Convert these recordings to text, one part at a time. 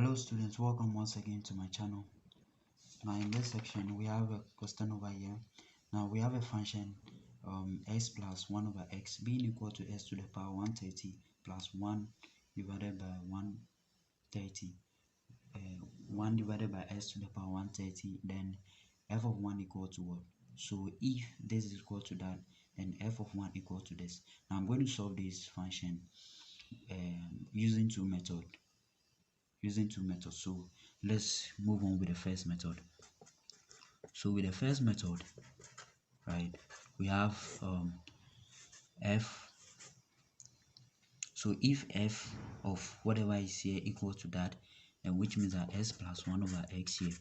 Hello students, welcome once again to my channel. Now in this section we have a question over here. Now we have a function x plus 1 over x being equal to s to the power 130 plus 1 divided by 130 1 divided by s to the power 130, then f of 1 equal to what? So if this is equal to that, then f of 1 equal to this. Now I'm going to solve this function using two methods. So let's move on with the first method. So with the first method, right, we have f. So if f of whatever is here equal to that, and which means that s plus 1 over x here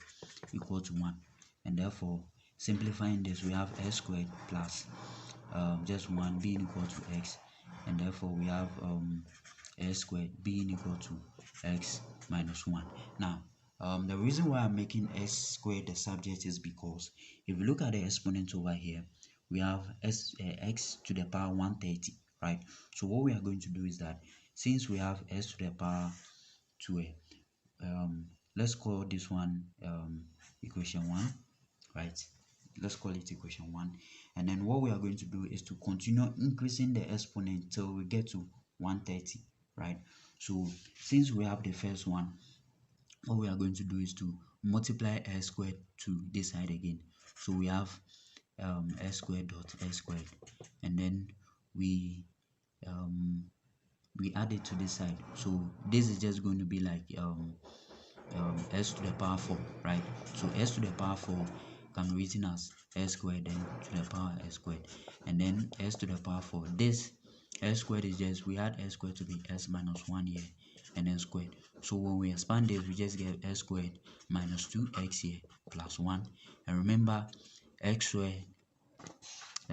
equal to 1, and therefore simplifying this, we have s squared plus just 1 being equal to x, and therefore we have s squared being equal to x minus 1. Now the reason why I'm making s squared the subject is because if you look at the exponent over here, we have x to the power 130, right? So what we are going to do is that since we have s to the power 2, let's call this one equation 1, right? Let's call it equation 1, and then what we are going to do is to continue increasing the exponent till we get to 130, right? So since we have the first one, what we are going to do is to multiply s squared to this side again. So we have s squared dot s squared, and then we add it to this side. So this is just going to be like s to the power 4, right? So s to the power 4 can be written as s squared then to the power s squared, and then s to the power 4. This s squared is just, we add s squared to be s minus 1 here, and then squared. So when we expand this, we just get s squared minus 2x here plus 1. And remember, s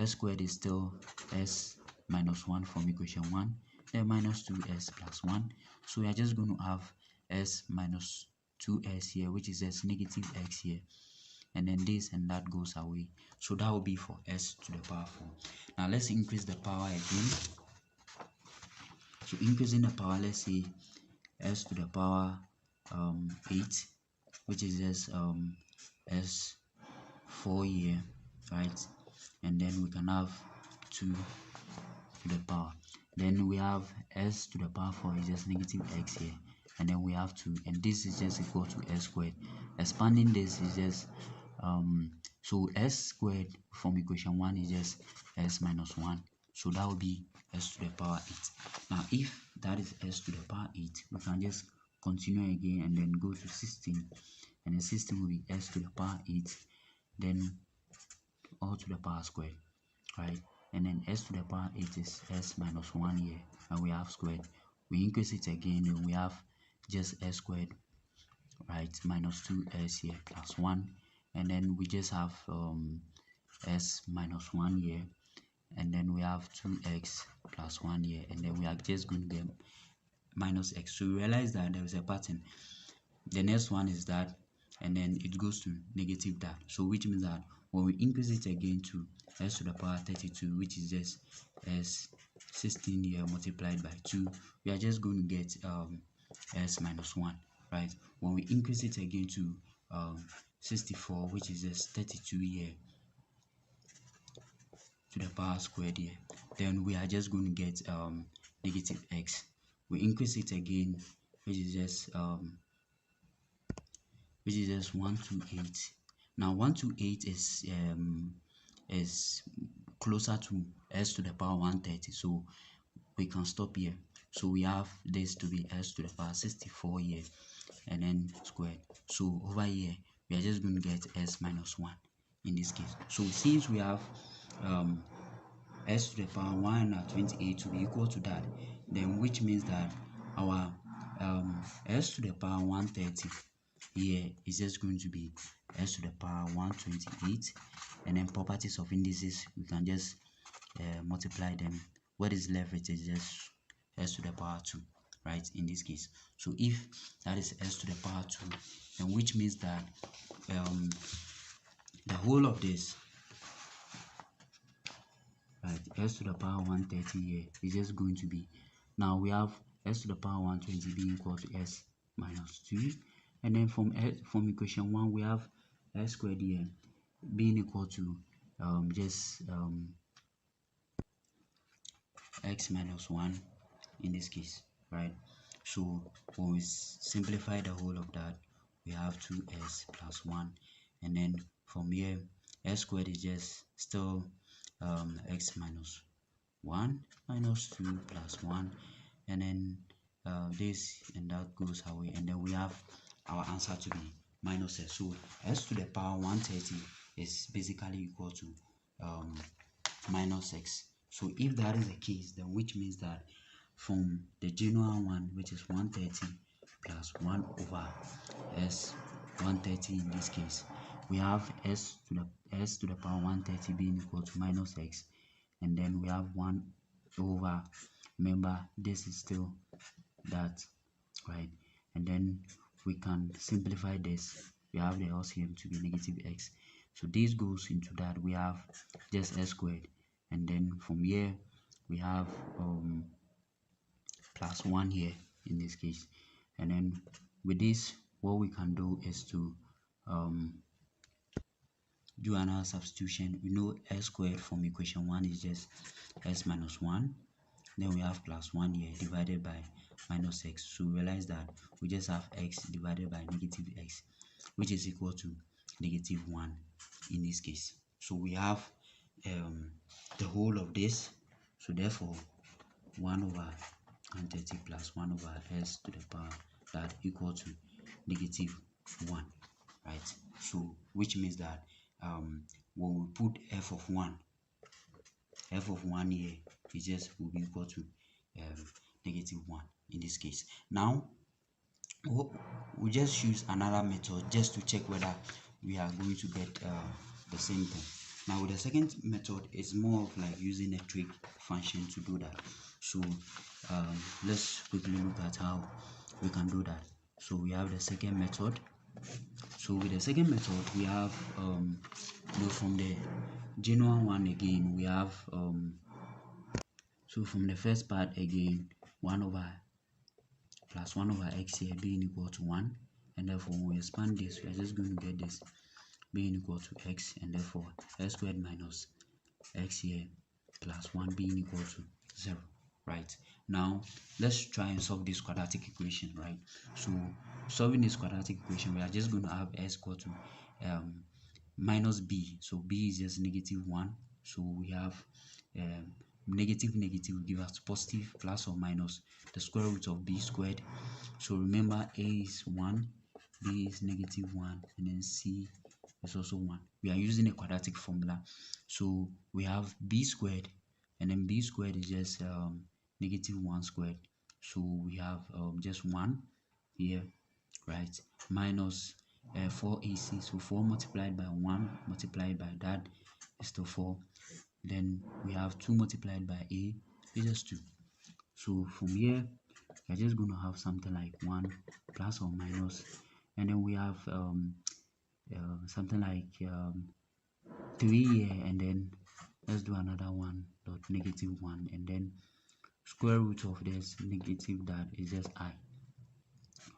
squared is still s minus 1 from equation 1, then minus 2s plus 1. So we are just going to have s minus 2s here, which is s negative x here, and then this and that goes away. So that will be for s to the power 4. Now let's increase the power again. So increasing the power, let's say s to the power 8, which is just s4 here, right? And then we can have 2 to the power, then we have s to the power 4 is just negative x here, and then we have 2, and this is just equal to s squared. Expanding this is just so s squared from equation 1 is just s minus 1, so that will be s to the power 8. Now if that is s to the power 8, we can just continue again and then go to 16, and then 16 will be s to the power 8, then all to the power squared, right? And then s to the power 8 is s minus 1 here, and we have squared. We increase it again, and we have just s squared, right, minus 2s here plus 1, and then we just have s minus 1 here, and then we have 2x plus 1 here, and then we are just going to get minus x. So we realize that there is a pattern. The next one is that, and then it goes to negative that. So which means that when we increase it again to s to the power 32, which is just s 16 here multiplied by 2, we are just going to get s minus 1, right? When we increase it again to 64, which is just 32 here to the power squared here, then we are just going to get negative x. We increase it again, which is just 128. Now 128 is closer to s to the power 130, so we can stop here. So we have this to be s to the power 64 here, and then squared. So over here we are just going to get s minus 1 in this case. So since we have s to the power 128 to be equal to that, then which means that our s to the power 130 here is just going to be s to the power 128, and then properties of indices, we can just multiply them. What is left is just s to the power 2, right, in this case. So if that is s to the power 2, then which means that the whole of this, right, s to the power 130 here is just going to be, now we have s to the power 120 being equal to s minus 2. And then from equation 1 we have x squared here being equal to x minus 1 in this case, right? So when we simplify the whole of that, we have 2s plus 1, and then from here s squared is just still x minus 1 minus 2 plus 1, and then this and that goes away, and then we have our answer to be minus s. So s to the power 130 is basically equal to minus x. So if that is the case, then which means that from the general one, which is 130 plus 1 over s 130 in this case, we have s to the power 130 being equal to minus x, and then we have 1 over, remember this is still that, right? And then we can simplify this. We have the LCM to be negative x, so this goes into that. We have just s squared, and then from here we have plus 1 here in this case. And then with this, what we can do is to do another substitution. We know s squared from equation 1 is just s minus 1, then we have plus 1 here divided by minus x. So we realize that we just have x divided by negative x, which is equal to negative 1 in this case. So we have the whole of this, so therefore 1 over 130 plus 1 over s to the power that equal to negative 1, right? So which means that when we put f of 1 here, it just will be equal to negative 1 in this case. Now we just use another method just to check whether we are going to get the same thing. Now with the second method, it's more of like using a trig function to do that. So let's quickly look at how we can do that. So we have the second method. So with the second method, we have from the general one again, we have so from the first part again, 1 over plus 1 over x here being equal to 1, and therefore when we expand this, we are just going to get this being equal to x, and therefore s squared minus x here plus 1 being equal to 0, right? Now let's try and solve this quadratic equation, right? So solving this quadratic equation, we are just going to have s equal to minus b. So b is just negative 1, so we have negative will give us positive, plus or minus the square root of b squared. So remember, a is 1, b is negative 1, and then c is also 1. We are using a quadratic formula, so we have b squared, and then b squared is just negative 1 squared, so we have just 1 here, right, minus 4ac, so 4 multiplied by 1 multiplied by that is to 4. Then we have 2 multiplied by a is just 2. So from here we're just going to have something like 1 plus or minus, and then we have something like 3 here, and then let's do another one dot negative 1, and then square root of this negative that is just I,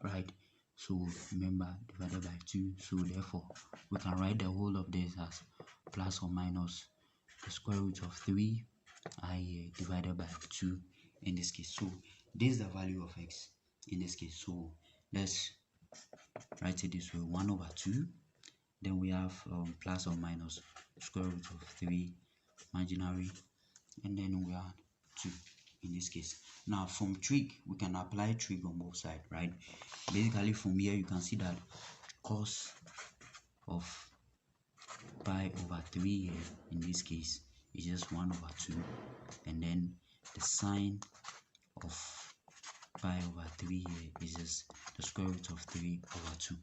right? So remember, divided by 2, so therefore we can write the whole of this as plus or minus the square root of 3 I divided by 2 in this case. So this is the value of x in this case. So let's write it this way: 1 over 2, then we have plus or minus square root of 3 imaginary, and then we add 2 in this case. Now from trig, we can apply trig on both sides, right? Basically from here you can see that cos of pi over 3 here in this case is just 1 over 2, and then the sine of pi over 3 here is just the square root of 3 over 2,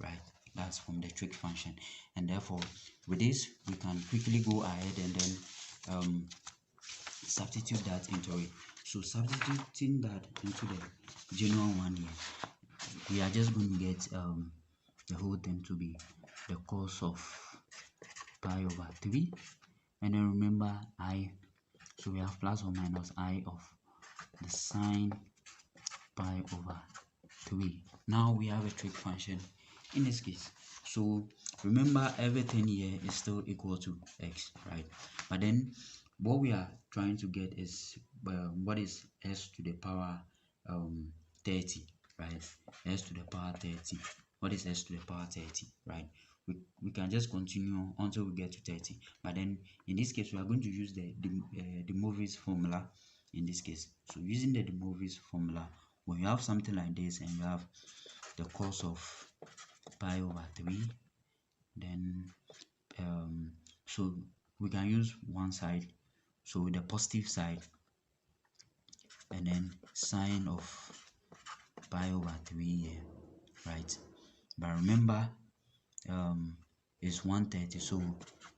right? That's from the trig function, and therefore with this we can quickly go ahead and then substitute that into it. So substituting that into the general one here, we are just going to get the whole thing to be the cos of pi over 3, and then remember I, so we have plus or minus I of the sine pi over 3. Now we have a trig function in this case. So remember, everything here is still equal to x, right? But then what we are trying to get is what is s to the power 30, right? S to the power 30. What is s to the power 30, right? We can just continue until we get to 30. But then in this case, we are going to use the De Moivre's formula in this case. So using the De Moivre's formula, when you have something like this and you have the cos of pi over 3, then so we can use one side, so the positive side, and then sine of pi over 3 here, right? But remember, it's 130, so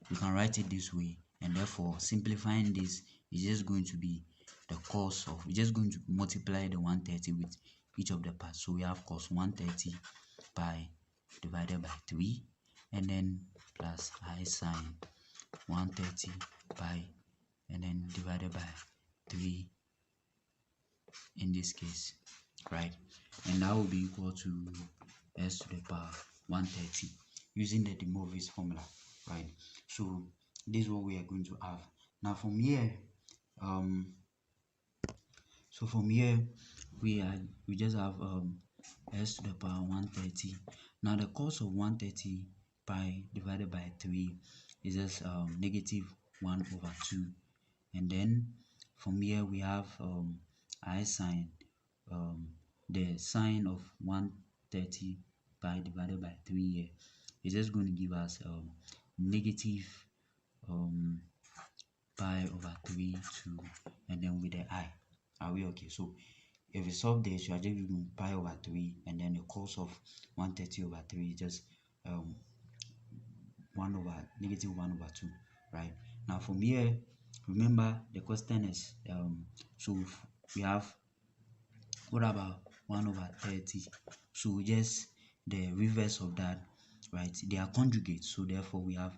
you can write it this way, and therefore simplifying this is just going to be the cos of, we're just going to multiply the 130 with each of the parts. So we have cos 130 pi divided by 3, and then plus I sine 130 pi, and then divided by 3 in this case, right? And that will be equal to s to the power 130 using the De Moivre's formula, right? So this is what we are going to have. Now from here, we just have s to the power 130. Now the cos of 130 pi divided by 3 is just negative 1 over 2, and then from here we have I sine the sine of 130 pi divided by 3 here is just going to give us negative pi over 3 2, and then with the I. Are we okay? So if we solve this, you are just giving pi over 3, and then the cos of 130 over 3 is just 1 over negative 1 over 2, right? Now from here, remember the question is so we have, what about 1 over 30? So just the reverse of that, right? They are conjugates, so therefore we have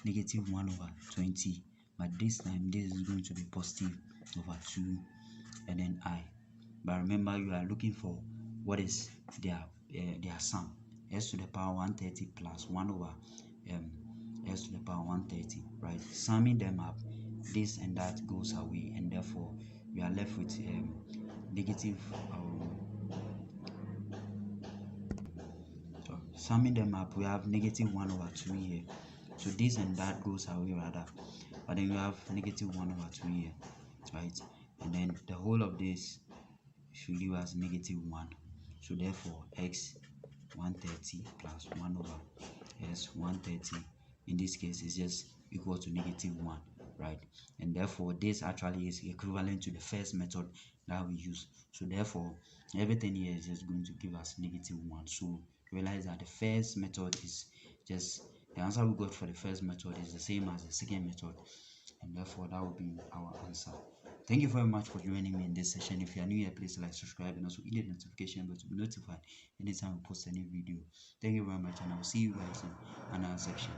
negative 1 over 20, but this time this is going to be positive over 2, and then I. But remember, you are looking for what is their sum, s to the power 130 plus 1 over s to the power 130, right? Summing them up, this and that goes away, and therefore we are left with negative so summing them up, we have negative 1 over 2 here. So this and that goes away rather, but then we have negative 1 over 2 here, right? And then the whole of this should give us negative 1. So therefore x 130 plus 1 over s 130 in this case is just equal to negative 1, right? And therefore this actually is equivalent to the first method that we use. So therefore everything here is just going to give us negative 1. So realize that the first method is just, the answer we got for the first method is the same as the second method, and therefore that will be our answer. Thank you very much for joining me in this session. If you are new here, please like, subscribe, and also hit the notification bell to be notified anytime we post a new video. Thank you very much, and I will see you guys in another section.